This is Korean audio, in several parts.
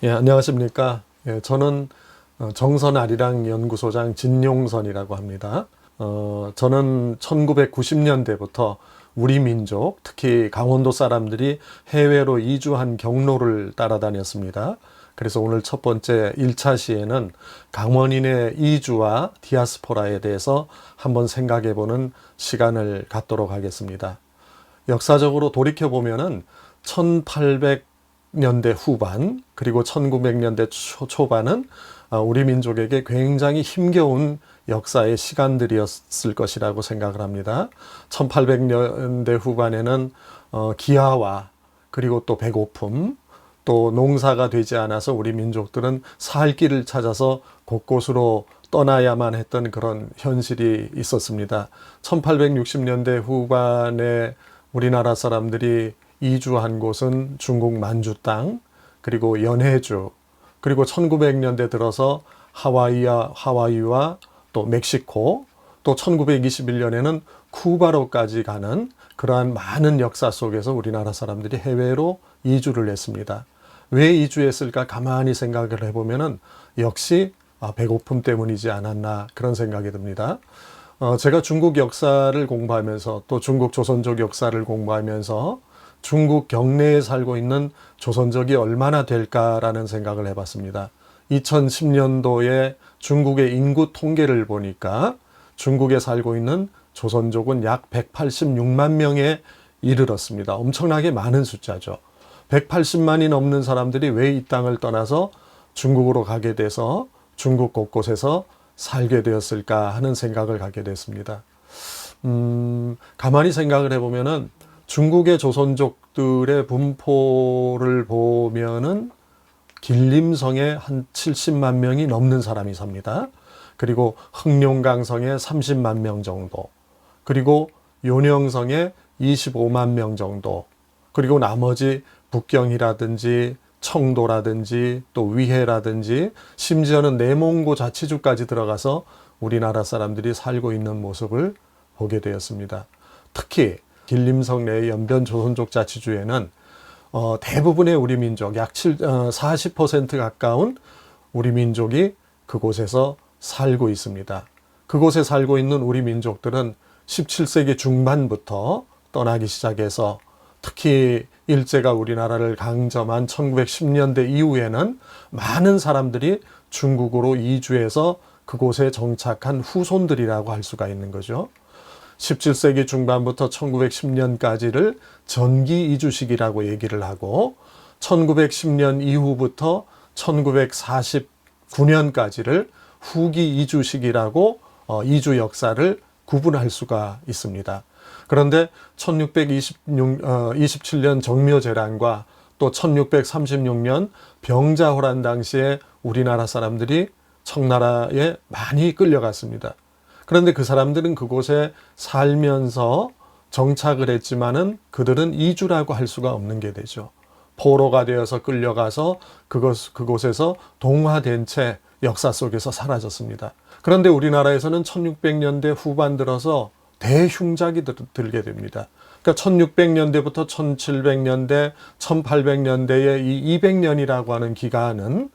예, 안녕하십니까. 예, 저는 정선 아리랑 연구소장 진용선이라고 합니다. 저는 1990년대부터 우리 민족, 특히 강원도 사람들이 해외로 이주한 경로를 따라다녔습니다. 그래서 오늘 첫 번째 1차 시에는 강원인의 이주와 디아스포라에 대해서 한번 생각해보는 시간을 갖도록 하겠습니다. 역사적으로 돌이켜보면은 1800년대 후반 그리고 1900년대 초반은 우리 민족에게 굉장히 힘겨운 역사의 시간들이었을 것이라고 생각을 합니다. 1800년대 후반에는 기아와 그리고 또 배고픔, 또 농사가 되지 않아서 우리 민족들은 살 길을 찾아서 곳곳으로 떠나야만 했던 그런 현실이 있었습니다. 1860년대 후반에 우리나라 사람들이 이주한 곳은 중국 만주 땅, 그리고 연해주, 그리고 1900년대 들어서 하와이와 또 멕시코, 또 1921년에는 쿠바로까지 가는 그러한 많은 역사 속에서 우리나라 사람들이 해외로 이주를 했습니다. 왜 이주했을까 가만히 생각을 해보면은 역시 배고픔 때문이지 않았나 그런 생각이 듭니다. 제가 중국 역사를 공부하면서 또 중국 조선족 역사를 공부하면서 중국 경내에 살고 있는 조선족이 얼마나 될까라는 생각을 해봤습니다. 2010년도에 중국의 인구 통계를 보니까 중국에 살고 있는 조선족은 약 186만 명에 이르렀습니다. 엄청나게 많은 숫자죠. 180만이 넘는 사람들이 왜 이 땅을 떠나서 중국으로 가게 돼서 중국 곳곳에서 살게 되었을까 하는 생각을 갖게 됐습니다. 가만히 생각을 해보면은 중국의 조선족들의 분포를 보면은 길림성에 한 70만 명이 넘는 사람이 삽니다. 그리고 흑룡강성에 30만 명 정도, 그리고 요령성에 25만 명 정도, 그리고 나머지 북경이라든지 청도라든지 또 위해라든지 심지어는 내몽고 자치주까지 들어가서 우리나라 사람들이 살고 있는 모습을 보게 되었습니다. 특히 길림성 내 연변 조선족 자치주에는 대부분의 우리 민족, 약 40% 가까운 우리 민족이 그곳에서 살고 있습니다. 그곳에 살고 있는 우리 민족들은 17세기 중반부터 떠나기 시작해서 특히 일제가 우리나라를 강점한 1910년대 이후에는 많은 사람들이 중국으로 이주해서 그곳에 정착한 후손들이라고 할 수가 있는 거죠. 17세기 중반부터 1910년까지를 전기 이주 시기라고 얘기를 하고 1910년 이후부터 1949년까지를 후기 이주 시기라고 이주 역사를 구분할 수가 있습니다. 그런데 1627년 정묘재란과 또 1636년 병자호란 당시에 우리나라 사람들이 청나라에 많이 끌려갔습니다. 그런데 그 사람들은 그곳에 살면서 정착을 했지만은 그들은 이주라고 할 수가 없는 게 되죠. 포로가 되어서 끌려가서 그곳에서 동화된 채 역사 속에서 사라졌습니다. 그런데 우리나라에서는 1600년대 후반 들어서 대흉작이 들게 됩니다. 그러니까 1600년대부터 1700년대, 1800년대의 이 200년이라고 하는 기간은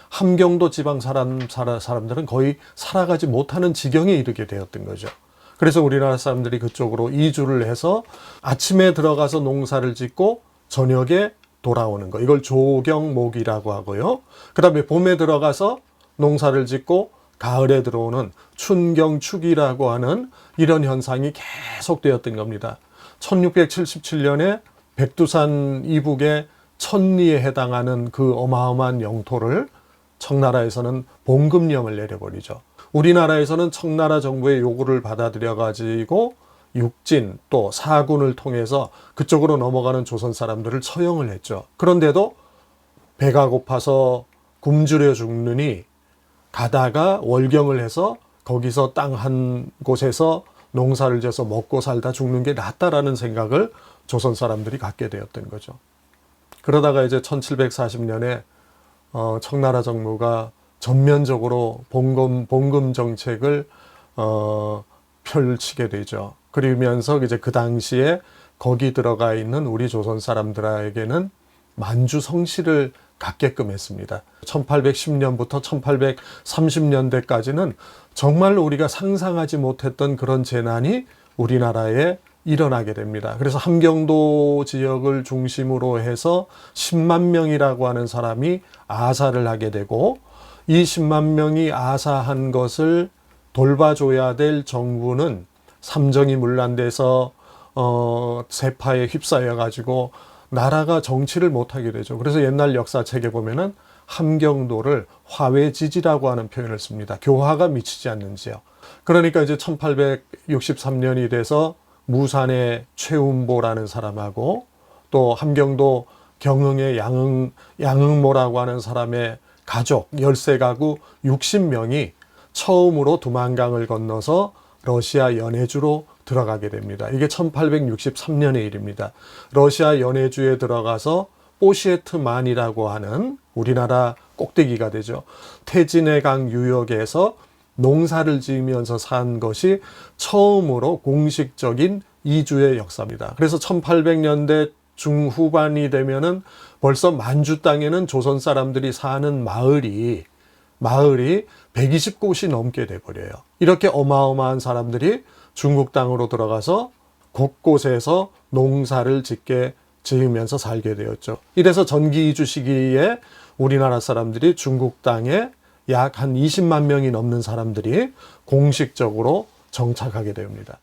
함경도 지방 사람들은 거의 살아가지 못하는 지경에 이르게 되었던 거죠. 그래서 우리나라 사람들이 그쪽으로 이주를 해서 아침에 들어가서 농사를 짓고 저녁에 돌아오는 거. 이걸 조경목이라고 하고요. 그 다음에 봄에 들어가서 농사를 짓고 가을에 들어오는 춘경축이라고 하는 이런 현상이 계속되었던 겁니다. 1677년에 백두산 이북의 천리에 해당하는 그 어마어마한 영토를 청나라에서는 봉급령을 내려버리죠. 우리나라에서는 청나라 정부의 요구를 받아들여 가지고 육진 또 사군을 통해서 그쪽으로 넘어가는 조선 사람들을 처형을 했죠. 그런데도 배가 고파서 굶주려 죽느니 가다가 월경을 해서 거기서 땅 한 곳에서 농사를 지어서 먹고 살다 죽는 게 낫다라는 생각을 조선 사람들이 갖게 되었던 거죠. 그러다가 이제 1740년에 청나라 정부가 전면적으로 봉금 정책을 펼치게 되죠. 그러면서 이제 그 당시에 거기 들어가 있는 우리 조선 사람들에게는 만주 성씨를 갖게끔 했습니다. 1810년부터 1830년대까지는 정말 우리가 상상하지 못했던 그런 재난이 우리나라에 일어나게 됩니다. 그래서 함경도 지역을 중심으로 해서 10만 명이라고 하는 사람이 아사를 하게 되고, 이 10만 명이 아사한 것을 돌봐줘야 될 정부는 삼정이 문란돼서 세파에 휩싸여 가지고 나라가 정치를 못하게 되죠. 그래서 옛날 역사책에 보면은 함경도를 화외지지라고 하는 표현을 씁니다. 교화가 미치지 않는 지역. 그러니까 이제 1863년이 돼서 무산의 최운보라는 사람하고 또 함경도 경흥의 양흥모라고 하는 사람의 가족 13가구 60명이 처음으로 두만강을 건너서 러시아 연해주로 들어가게 됩니다. 이게 1863년의 일입니다. 러시아 연해주에 들어가서 오시에트만이라고 하는 우리나라 꼭대기가 되죠. 태진해 강 유역에서 농사를 지으면서 산 것이 처음으로 공식적인 이주의 역사입니다. 그래서 1800년대 중후반이 되면은 벌써 만주 땅에는 조선 사람들이 사는 마을이 120곳이 넘게 돼버려요. 이렇게 어마어마한 사람들이 중국 땅으로 들어가서 곳곳에서 농사를 지으면서 살게 되었죠. 이래서 전기 이주 시기에 우리나라 사람들이 중국 땅에 약 한 20만 명이 넘는 사람들이 공식적으로 정착하게 됩니다.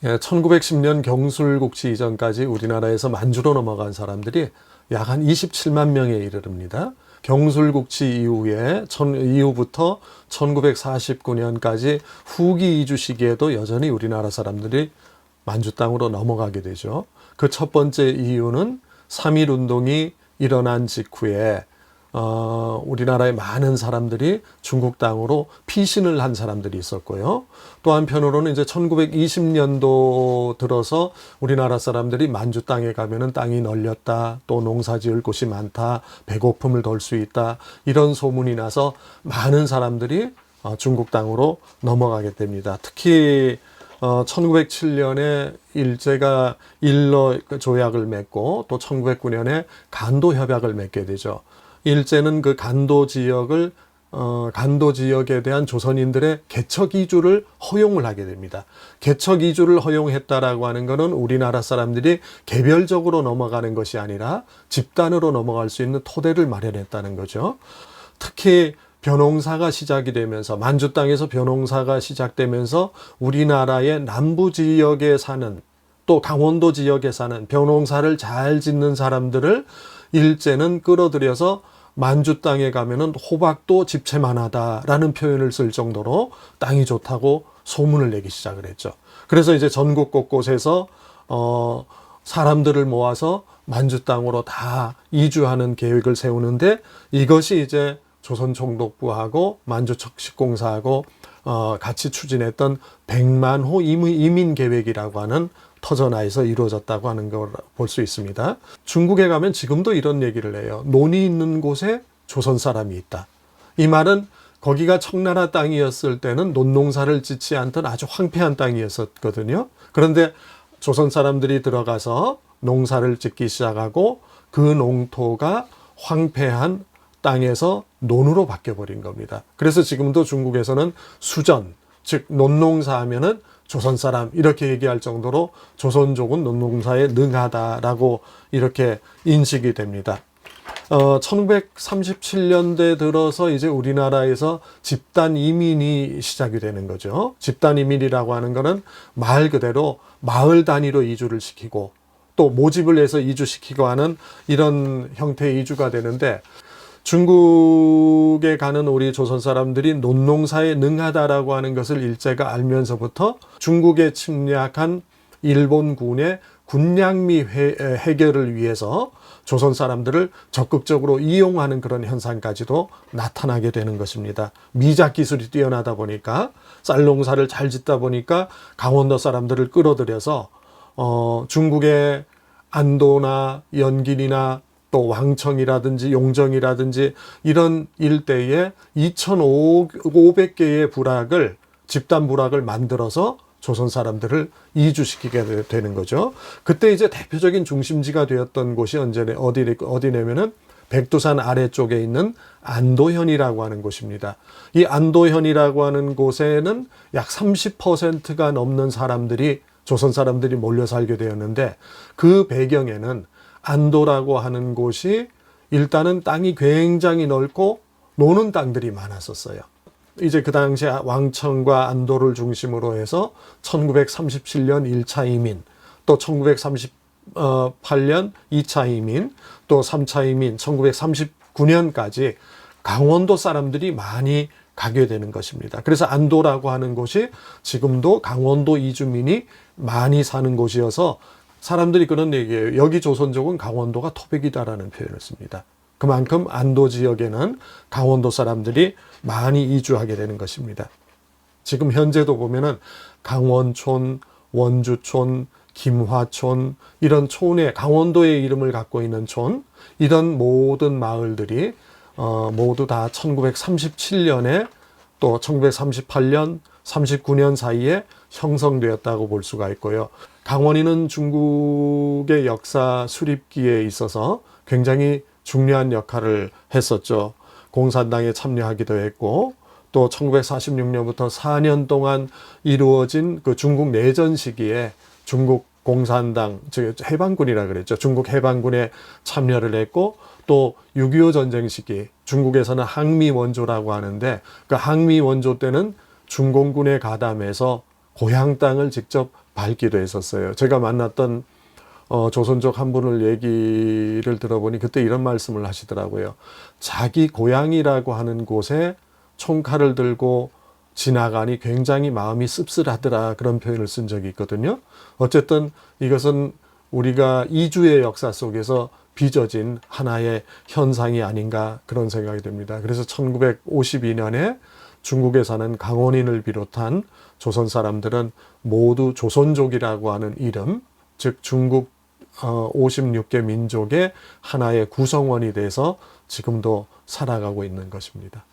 예, 1910년 경술국치 이전까지 우리나라에서 만주로 넘어간 사람들이 약 한 27만 명에 이르릅니다. 경술국치 이후부터 1949년까지 후기 이주 시기에도 여전히 우리나라 사람들이 만주 땅으로 넘어가게 되죠. 그 첫 번째 이유는 3.1운동이 일어난 직후에 우리나라의 많은 사람들이 중국 땅으로 피신을 한 사람들이 있었고요. 또 한편으로는 이제 1920년도 들어서 우리나라 사람들이 만주 땅에 가면은 땅이 널렸다, 또 농사 지을 곳이 많다, 배고픔을 덜 수 있다, 이런 소문이 나서 많은 사람들이 중국 땅으로 넘어가게 됩니다. 특히 1907년에 일제가 일러 조약을 맺고 또 1909년에 간도 협약을 맺게 되죠. 일제는 그 간도 지역에 대한 조선인들의 개척 이주를 허용을 하게 됩니다. 개척 이주를 허용했다라고 하는 것은 우리나라 사람들이 개별적으로 넘어가는 것이 아니라 집단으로 넘어갈 수 있는 토대를 마련했다는 거죠. 특히 벼농사가 시작이 되면서, 만주 땅에서 벼농사가 시작되면서 우리나라의 남부 지역에 사는, 또 강원도 지역에 사는 벼농사를 잘 짓는 사람들을 일제는 끌어들여서 만주 땅에 가면은 호박도 집채만하다라는 표현을 쓸 정도로 땅이 좋다고 소문을 내기 시작을 했죠. 그래서 이제 전국 곳곳에서 사람들을 모아서 만주 땅으로 다 이주하는 계획을 세우는데, 이것이 이제 조선총독부하고 만주척식공사하고 같이 추진했던 100만호 이민 계획이라고 하는 터전하에서 이루어졌다고 하는 걸 볼 수 있습니다. 중국에 가면 지금도 이런 얘기를 해요. 논이 있는 곳에 조선 사람이 있다. 이 말은 거기가 청나라 땅이었을 때는 논농사를 짓지 않던 아주 황폐한 땅이었거든요. 그런데 조선 사람들이 들어가서 농사를 짓기 시작하고 그 농토가 황폐한 땅에서 논으로 바뀌어버린 겁니다. 그래서 지금도 중국에서는 수전, 즉 논농사 하면은 조선 사람 이렇게 얘기할 정도로 조선족은 논농사에 능하다라고 이렇게 인식이 됩니다. 1937년대 들어서 이제 우리나라에서 집단 이민이 시작이 되는 거죠. 집단 이민이라고 하는 거는 말 그대로 마을 단위로 이주를 시키고 또 모집을 해서 이주시키고 하는 이런 형태의 이주가 되는데, 중국에 가는 우리 조선 사람들이 논농사에 능하다라고 하는 것을 일제가 알면서부터 중국에 침략한 일본군의 군량미 해결을 위해서 조선 사람들을 적극적으로 이용하는 그런 현상까지도 나타나게 되는 것입니다. 미작 기술이 뛰어나다 보니까, 쌀 농사를 잘 짓다 보니까 강원도 사람들을 끌어들여서 중국의 안도나 연길이나 또 왕청이라든지 용정이라든지 이런 일대에 2,500개의 부락을, 집단 부락을 만들어서 조선 사람들을 이주시키게 되는 거죠. 그때 이제 대표적인 중심지가 되었던 곳이 어디냐면은 백두산 아래쪽에 있는 안도현이라고 하는 곳입니다. 이 안도현이라고 하는 곳에는 약 30%가 넘는 사람들이, 조선 사람들이 몰려 살게 되었는데, 그 배경에는 안도라고 하는 곳이 일단은 땅이 굉장히 넓고 노는 땅들이 많았었어요. 이제 그 당시에 왕청과 안도를 중심으로 해서 1937년 1차 이민, 또 1938년 2차 이민, 또 3차 이민, 1939년까지 강원도 사람들이 많이 가게 되는 것입니다. 그래서 안도라고 하는 곳이 지금도 강원도 이주민이 많이 사는 곳이어서 사람들이 그런 얘기예요. 여기 조선족은 강원도가 토백이다라는 표현을 씁니다. 그만큼 안도 지역에는 강원도 사람들이 많이 이주하게 되는 것입니다. 지금 현재도 보면은 강원촌, 원주촌, 김화촌, 이런 촌에 강원도의 이름을 갖고 있는 촌, 이런 모든 마을들이 모두 다 1937년에 또 1938년, 39년 사이에 형성되었다고 볼 수가 있고요. 강원인은 중국의 역사 수립기에 있어서 굉장히 중요한 역할을 했었죠. 공산당에 참여하기도 했고, 또 1946년부터 4년 동안 이루어진 그 중국 내전 시기에 중국 공산당, 즉 해방군이라 그랬죠. 중국 해방군에 참여를 했고, 또 6.25 전쟁 시기, 중국에서는 항미 원조라고 하는데, 그 항미 원조 때는 중공군에 가담해서 고향 땅을 직접 밟기도 했었어요. 제가 만났던 조선족 한 분을 얘기를 들어보니 그때 이런 말씀을 하시더라고요. 자기 고향이라고 하는 곳에 총칼을 들고 지나가니 굉장히 마음이 씁쓸하더라, 그런 표현을 쓴 적이 있거든요. 어쨌든 이것은 우리가 이주의 역사 속에서 빚어진 하나의 현상이 아닌가, 그런 생각이 듭니다. 그래서 1952년에 중국에 사는 강원인을 비롯한 조선 사람들은 모두 조선족이라고 하는 이름, 즉 중국 56개 민족의 하나의 구성원이 돼서 지금도 살아가고 있는 것입니다.